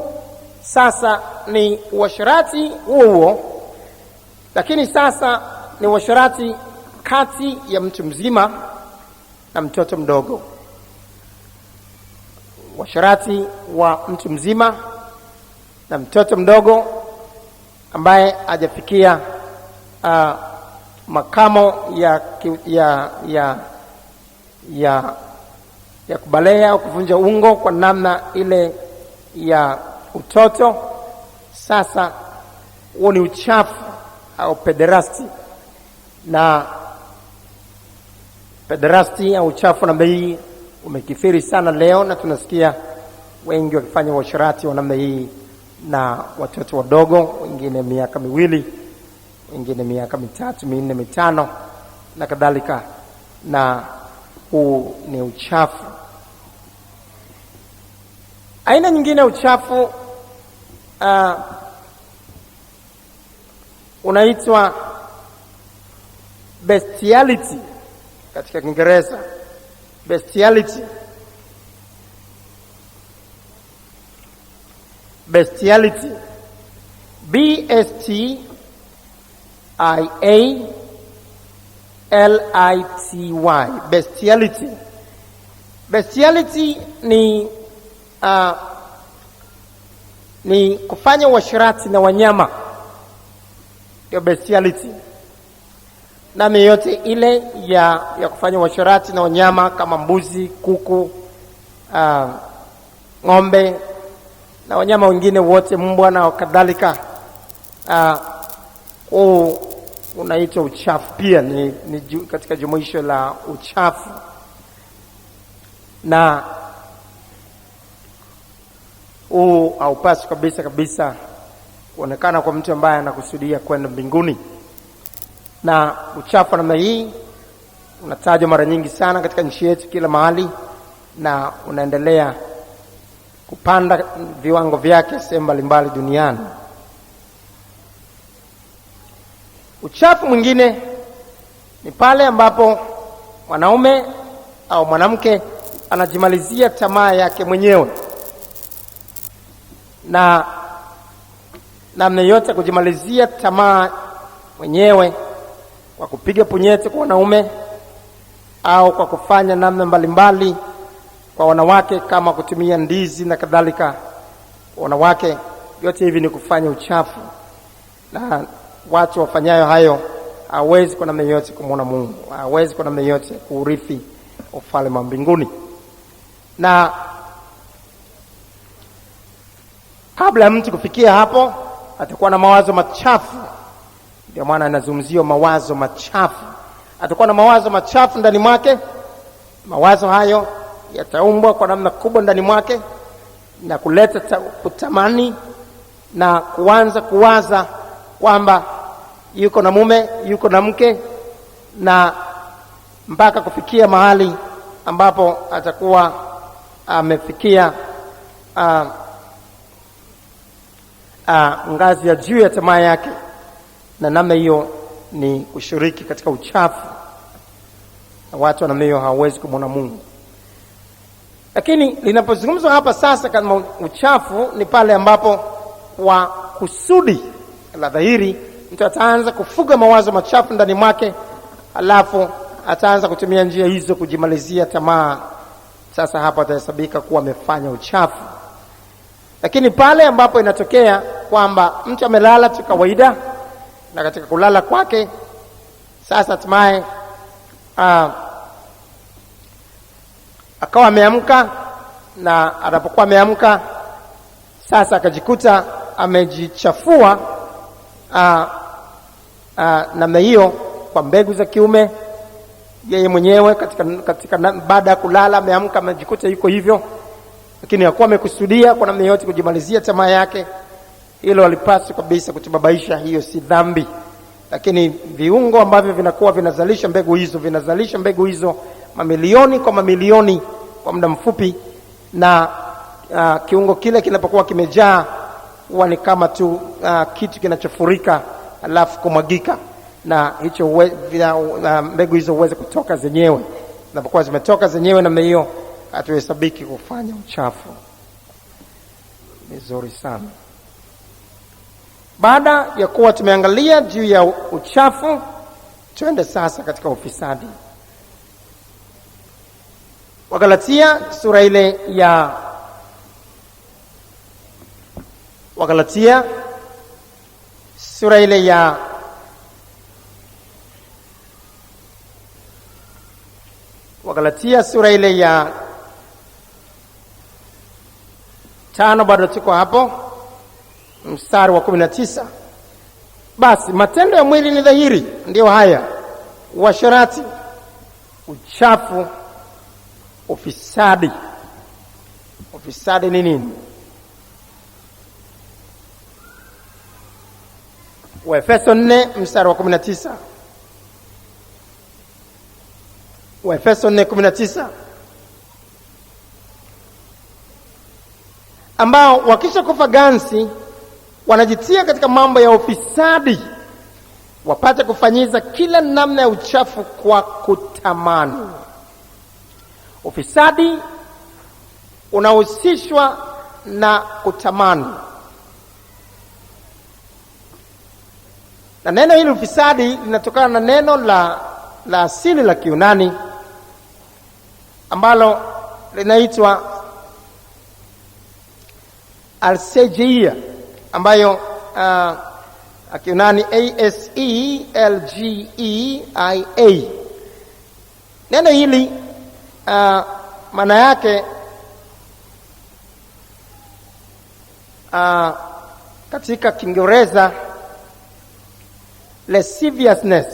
[SPEAKER 3] sasa ni uasherati huo, lakini sasa ni uasherati kati ya mtu mzima na mtoto mdogo. Uasherati wa mtu mzima na mtoto mdogo ambaye hajafikia makamo ya kubalea au kuvunja ungo kwa namna ile ya utoto. Sasa huo ni uchafu au pederasty. Na pederasty au uchafu namna hii umekithiri sana leo, na tunasikia wengi wakifanya uasherati wa namna hii na watoto wadogo, wengine miaka miwili, wengine miaka 3, 4, 5 na kadhalika. Na huu ni uchafu. Aina nyingine ya uchafu unaitwa bestiality katika Kiingereza. Bestiality bestiality. Bestiality. Bestiality ni kufanya uasherati na wanyama, ndio bestiality. Na yote ile ya kufanya uasherati na wanyama kama mbuzi, kuku, ng'ombe na wanyama wengine wote, mbwa na kadhalika, unaitwa uchafu pia, ni katika jumuisho la uchafu. Na haupaswi kabisa kuonekana kwa mtu ambaye anakusudia kwenda mbinguni. Na uchafu namna hii unatajwa mara nyingi sana katika nchi yetu kila mahali, na unaendelea kupanda viwango vyake sehemu mbalimbali duniani. Uchafu mwingine ni pale ambapo mwanaume au mwanamke anajimalizia tamaa yake mwenyewe, na namna yote kujimalizia tamaa mwenyewe kwa kupiga punyeti kwa wanaume au kwa kufanya namna mbalimbali kwa wanawake kama kutumia ndizi na kadhalika wanawake. Yote hivi ni kufanya uchafu, na watu wafanyayo hayo hawezi kwa namna yote kumwona Mungu, hawezi kwa namna yote kuurithi ufalme wa mbinguni. Na kabla ya mtu kufikia hapo, atakuwa na mawazo machafu. Ndio maana anazungumzia mawazo machafu. Atakuwa na mawazo machafu ndani mwake. Mawazo hayo yataumbwa kwa namna kubwa ndani mwake na kuleta kutamani na kuanza kuwaza kwamba yuko na mume, yuko na mke, na mpaka kufikia mahali ambapo atakuwa amefikia ngazi ya juu ya tamaa yake, na namna hiyo ni kushiriki katika uchafu, na watu namna hiyo hawawezi kumwona Mungu. Lakini linapozungumzwa hapa sasa kama uchafu, ni pale ambapo kwa kusudi la dhahiri mtu ataanza kufuga mawazo machafu ndani mwake, alafu ataanza kutumia njia hizo kujimalizia tamaa. Sasa hapa atahesabika kuwa amefanya uchafu. Lakini pale ambapo inatokea kwamba mtu amelala tu kawaida, na katika kulala kwake sasa hatimaye akawa ameamka, na anapokuwa ameamka sasa akajikuta amejichafua namna hiyo kwa mbegu za kiume yeye mwenyewe katika baada ya kulala ameamka amejikuta yuko hivyo, lakini hakuwa amekusudia kwa namna yote kujimalizia tamaa yake. Hilo alipaswa kabisa kutubabaisha, hiyo si dhambi. Lakini viungo ambavyo vinakuwa vinazalisha mbegu hizo mamilioni kwa mamilioni kwa muda mfupi, na kiungo kile kinapokuwa kimejaa huwa ni kama tu kitu kinachofurika alafu kumwagika, na hicho mbegu hizo uweze kutoka zenyewe. Zinapokuwa zimetoka zenyewe namna hiyo, hatuhesabiki kufanya uchafu. Vizuri sana. Baada ya kuwa tumeangalia juu ya uchafu, tuende sasa katika ufisadi. Wagalatia sura ile ya Wagalatia sura ile ya Wagalatia sura ile ya 5, bado tuko hapo mstari wa 19. Basi matendo ya mwili ni dhahiri, ndio haya: uasherati, uchafu, ufisadi. Ufisadi ni nini? Waefeso 4 mstari wa 19. Waefeso 4:19, ambao wakisha kufa ganzi wanajitia katika mambo ya ufisadi, wapate kufanyiza kila namna ya uchafu kwa kutamani. Ufisadi unahusishwa na kutamani. Na neno hili ufisadi linatokana na neno la asili la Kiyunani ambalo linaitwa alsegeia, ambayo Kiyunani aselgeia. Neno hili maana yake katika Kiingereza lasciviousness,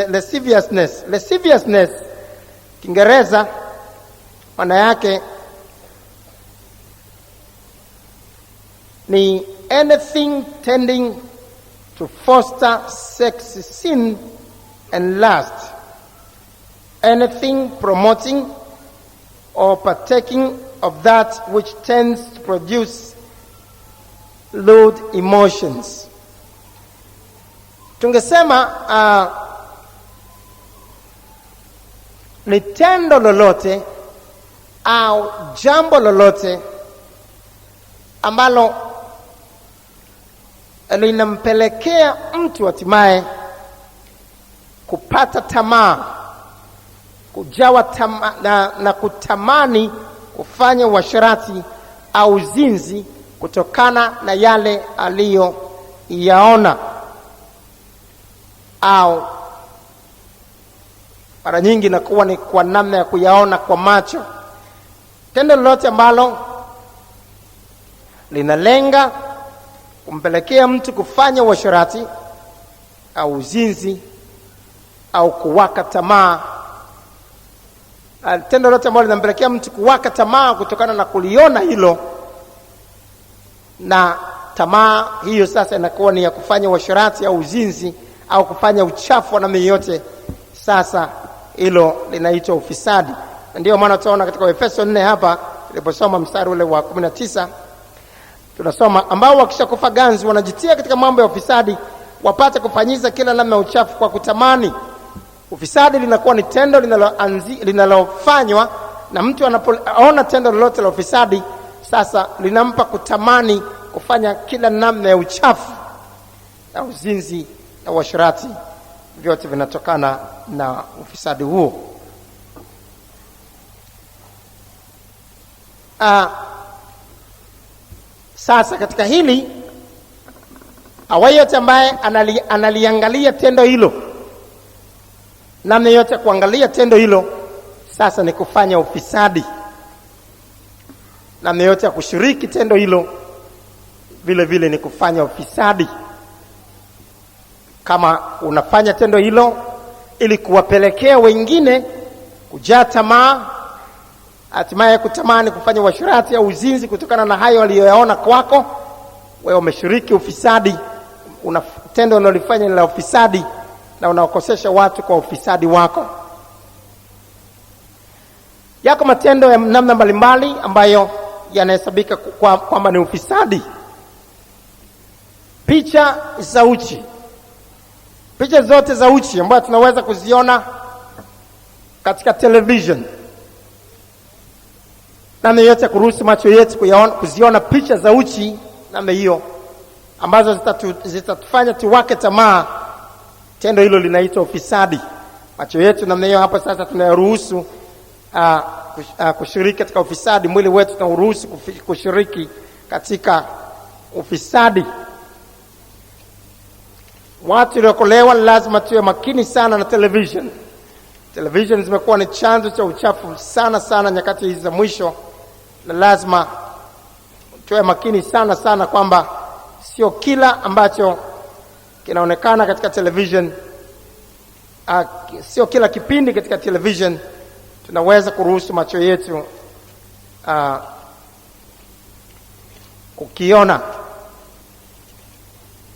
[SPEAKER 3] lasciviousness. Lasciviousness Kiingereza maana yake ni anything tending to foster sex sin and lust, anything promoting or partaking of that which tends to produce lewd emotions. Tungesema ni tendo lolote au jambo lolote ambalo linampelekea mtu hatimaye kupata tamaa, kujawa na kutamani kufanya uasherati au uzinzi kutokana na yale aliyoyaona, au mara nyingi inakuwa ni kwa namna ya kuyaona kwa macho. Tendo lolote ambalo linalenga kumpelekea mtu kufanya uasherati au uzinzi au kuwaka tamaa. Tendo lolote ambalo linampelekea mtu kuwaka tamaa kutokana na kuliona hilo, na tamaa hiyo sasa inakuwa ni ya kufanya uasherati au uzinzi au kufanya uchafu wa namna yote, sasa hilo linaitwa ufisadi. Ndio maana tunaona katika Efeso 4 hapa tuliposoma mstari ule wa 19 tunasoma, ambao wakishakufa ganzi wanajitia katika mambo ya ufisadi, wapate kufanyiza kila namna ya uchafu kwa kutamani. Ufisadi linakuwa ni tendo linalofanywa na mtu anapoona tendo lolote la ufisadi, sasa linampa kutamani kufanya kila namna ya uchafu na uzinzi na uasherati. Vyote vinatokana na ufisadi huo. Sasa katika hili, awaye yote ambaye analiangalia tendo hilo, namna yote kuangalia tendo hilo sasa ni kufanya ufisadi. Namna yote ya kushiriki tendo hilo vile vile ni kufanya ufisadi. Kama unafanya tendo hilo ili kuwapelekea wengine kujaa tamaa, hatimaye kutamani kufanya uasherati au uzinzi kutokana na hayo aliyoyaona kwako, wewe umeshiriki ufisadi. Tendo unalofanya ni la ufisadi na unaokosesha watu kwa ufisadi wako. Yako matendo ya namna mbalimbali ambayo yanahesabika kwamba ni ufisadi. Picha za uchi. Picha zote za uchi ambazo tunaweza kuziona katika television, namna yote kuruhusu macho yetu kuziona picha za uchi namna hiyo ambazo zitatufanya tuwake tamaa, tendo hilo linaitwa ufisadi. Macho yetu namna hiyo hapa sasa tunaruhusu kushiriki katika ufisadi. Mwili wetu tunaruhusu kushiriki katika ufisadi. Watu waliokolewa lazima tuwe makini sana na television. Television zimekuwa ni chanzo cha uchafu sana nyakati hizi za mwisho, na lazima tuwe makini sana kwamba sio kila ambacho kinaonekana katika television, sio kila kipindi katika television tunaweza kuruhusu macho yetu kukiona.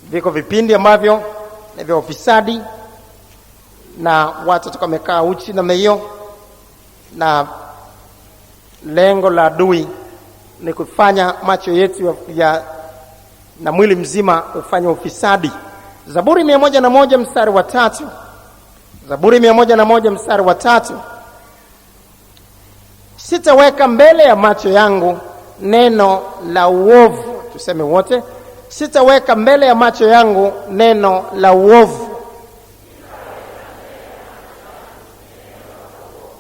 [SPEAKER 3] Viko vipindi ambavyo ni vya ufisadi na watu tukamekaa uchi namna hiyo, na lengo la adui ni kufanya macho yetu na mwili mzima ufanye ufisadi. Zaburi 101 mstari wa 3. Zaburi 101 mstari wa 3. Sitaweka mbele ya macho yangu neno la uovu. Tuseme wote, sitaweka mbele ya macho yangu neno la uovu.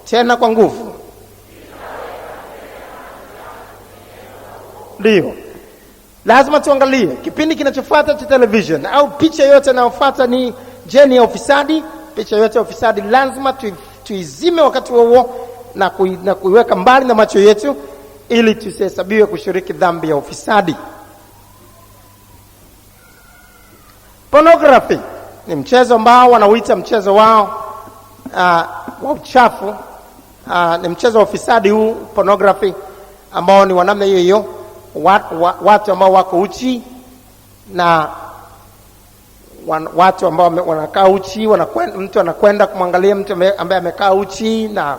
[SPEAKER 3] Tena kwa nguvu. Ndio. Lazima tuangalie kipindi kinachofuata cha television au picha yote inayofuata ni jeni ya ufisadi. Picha yote ya ufisadi lazima tuizime wakati huo na kuiweka mbali na macho yetu ili tusihesabiwe kushiriki dhambi ya ufisadi. Pornography ni mchezo ambao wanauita mchezo wao wa uchafu. Ni mchezo wa ufisadi huu, pornography, ambao ni wanamna hiyo hiyo, watu ambao wako uchi na watu ambao wanakaa uchi, mtu anakwenda kumwangalia mtu ambaye amekaa uchi, na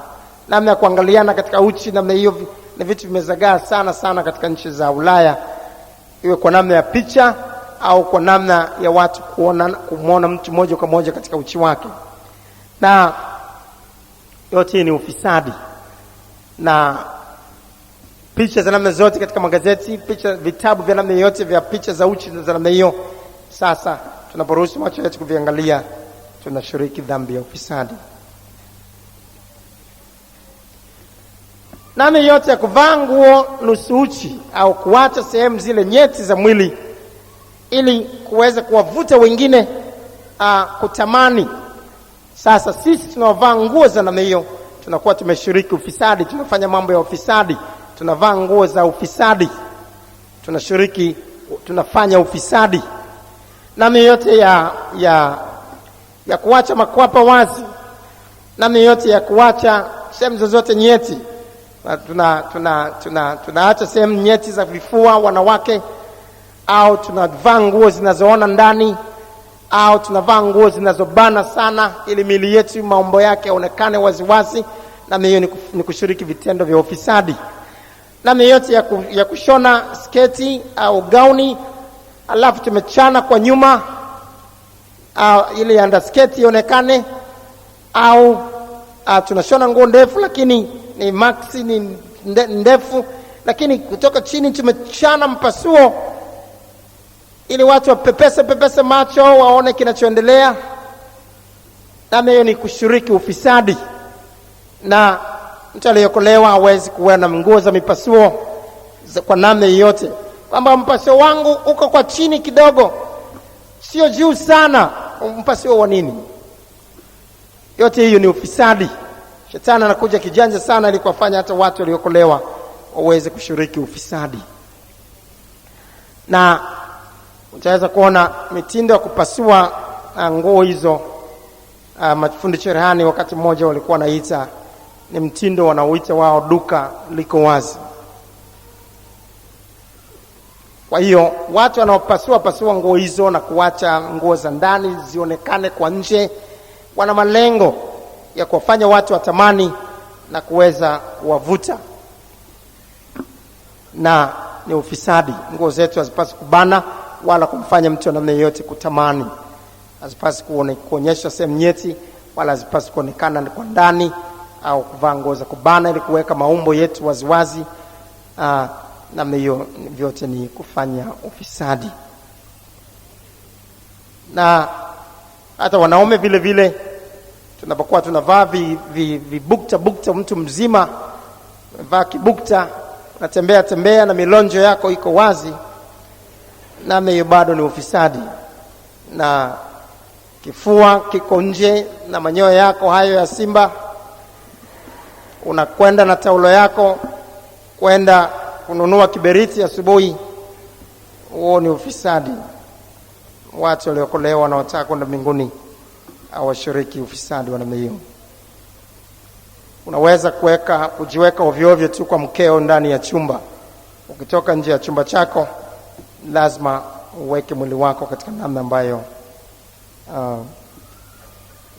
[SPEAKER 3] namna ya kuangaliana katika uchi. Namna hiyo ni vitu vimezagaa sana sana katika nchi za Ulaya, iwe kwa namna ya picha au kwa namna ya watu kumwona mtu moja kwa moja katika uchi wake. Na yote ni ufisadi. Na picha za namna zote katika magazeti, vitabu vya namna yote vya picha za uchi za namna hiyo, sasa tunaporuhusu macho yetu kuviangalia, tunashiriki dhambi ya ufisadi. Namna yote ya kuvaa nguo nusu uchi au kuacha sehemu zile nyeti za mwili ili kuweza kuwavuta wengine kutamani. Sasa sisi tunavaa nguo za namna hiyo, tunakuwa tumeshiriki ufisadi, tunafanya mambo ya ufisadi, tunavaa nguo za ufisadi, tunafanya ufisadi. Namna yote ya kuacha makwapa wazi, namna yote ya kuacha sehemu zozote nyeti. Tunaacha sehemu nyeti za vifua wanawake, au tunavaa nguo zinazoona ndani, au tunavaa nguo zinazobana sana ili miili yetu maumbo yake yaonekane waziwazi. Na hiyo ni kushiriki vitendo vya ufisadi. Na yote ya kushona sketi au gauni alafu tumechana kwa nyuma ili under sketi ionekane, au tunashona nguo ndefu lakini ni maxi, ni ndefu, lakini kutoka chini tumechana mpasuo ili watu wapepese macho waone kinachoendelea. Na hiyo ni kushiriki ufisadi. Na mtu aliyeokolewa hawezi kuwa na nguo za mipasuo kwa namna yoyote, kwamba mpasuo wangu uko kwa chini kidogo, sio juu sana. Mpasuo wa nini? Yote hiyo ni ufisadi. Shetani anakuja kijanja sana ili kuwafanya hata watu waliokolewa waweze kushiriki ufisadi. Na utaweza kuona mitindo ya kupasua nguo hizo. Mafundi cherehani wakati mmoja walikuwa wanaita, ni mtindo wanaoita wao duka liko wazi. Kwa hiyo watu wanaopasua nguo hizo na kuacha nguo za ndani zionekane kwa nje, wana malengo ya kuwafanya watu watamani na kuweza kuwavuta. Na ni ufisadi. Nguo zetu hazipaswi kubana wala kumfanya mtu wa namna yoyote kutamani. Hazipaswi kuonyesha sehemu nyeti, wala hazipaswi kuonekana kwa ndani au kuvaa nguo za kubana ili kuweka maumbo yetu waziwazi. Namna hiyo vyote ni kufanya ufisadi. Na hata wanaume vile vile, tunapokuwa tunavaa bukta, mtu mzima vaa kibukta, unatembea na milonjo yako iko wazi, namna hiyo bado ni ufisadi. Na kifua kiko nje na manyoya yako hayo ya simba, unakwenda na taulo yako kwenda kununua kiberiti asubuhi, huo ni ufisadi. Watu waliokolewa wanaotaka kwenda mbinguni hawashiriki ufisadi wa namna hiyo. Unaweza kujiweka ovyo ovyo tu kwa mkeo ndani ya chumba. Ukitoka nje ya chumba chako, lazima uweke mwili wako katika namna ambayo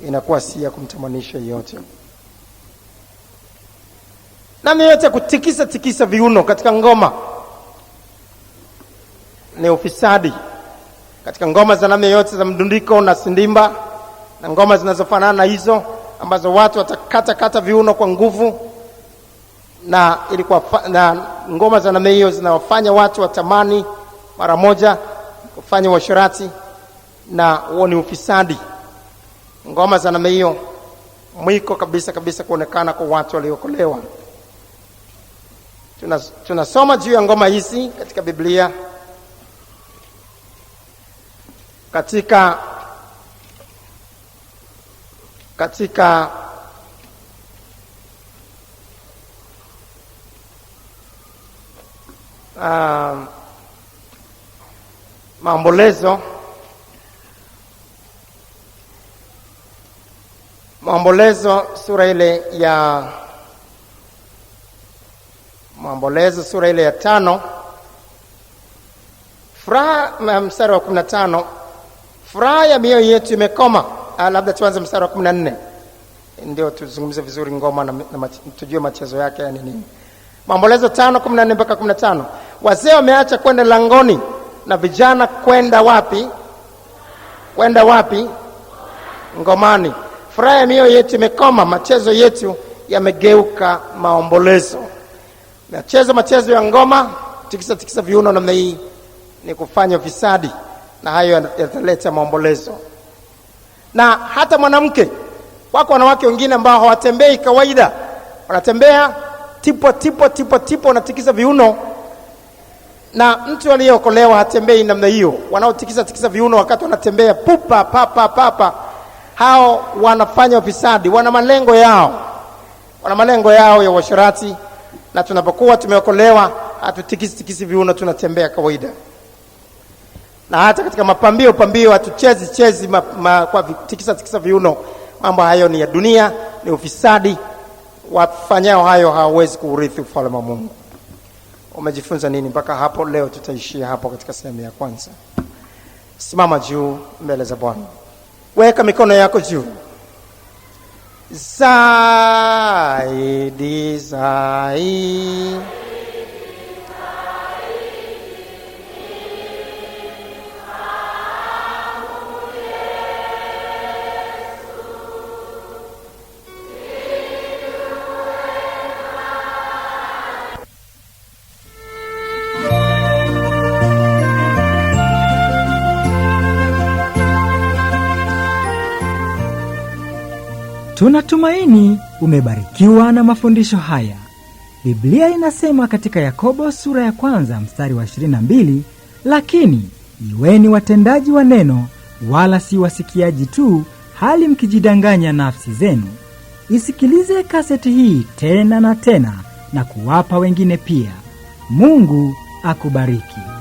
[SPEAKER 3] inakuwa si ya kumtamanisha yote. Namna yote kutikisa viuno katika ngoma ni ufisadi. Katika ngoma za namna yote za mdundiko na sindimba na ngoma zinazofanana na hizo ambazo watu watakata viuno kwa nguvu, na ilikuwa na ngoma za namna hiyo zinawafanya watu watamani mara moja kufanya uasherati, na huo ni ufisadi. Ngoma za namna hiyo mwiko kabisa kuonekana kwa watu waliokolewa. Tunasoma juu ya ngoma hizi katika Biblia katika Maombolezo sura ile ya 5 furaha, mstari wa 15, furaha ya mioyo yetu imekoma. Labda tuanze mstari wa 14 ndio tuzungumze vizuri ngoma na tujue machezo yake yani nini. Maombolezo 5:14 mpaka 15. Wazee wameacha kwenda langoni na vijana kwenda wapi? Ngomani. Furaha ya mioyo yetu imekoma, machezo yetu yamegeuka maombolezo. Machezo ya ngoma, tikisa viuno namna hii ni kufanya fisadi, na hayo yataleta maombolezo. Na hata mwanamke, wako wanawake wengine ambao hawatembei kawaida, wanatembea tipo wanatikisa viuno, na mtu aliyeokolewa hatembei namna hiyo. Wanaotikisa viuno wakati wanatembea papa, hao wanafanya ufisadi, wana malengo yao ya uasherati. Na tunapokuwa tumeokolewa hatutikisi viuno, tunatembea kawaida. Na hata katika mapambio hatuchezi kwa tikisa viuno. Mambo hayo ni ya dunia, ni ufisadi. Wafanyao hayo hawawezi kuurithi ufalme wa Mungu. Umejifunza nini mpaka hapo? Leo tutaishia hapo katika sehemu ya kwanza. Simama juu mbele za Bwana. Weka mikono yako juu. Zaidi
[SPEAKER 1] Tunatumaini umebarikiwa na mafundisho haya. Biblia inasema katika Yakobo sura ya 1 mstari wa 22, lakini iweni watendaji wa neno, wala si wasikiaji tu, hali mkijidanganya nafsi zenu. Isikilize kaseti hii tena na tena na kuwapa wengine pia. Mungu akubariki.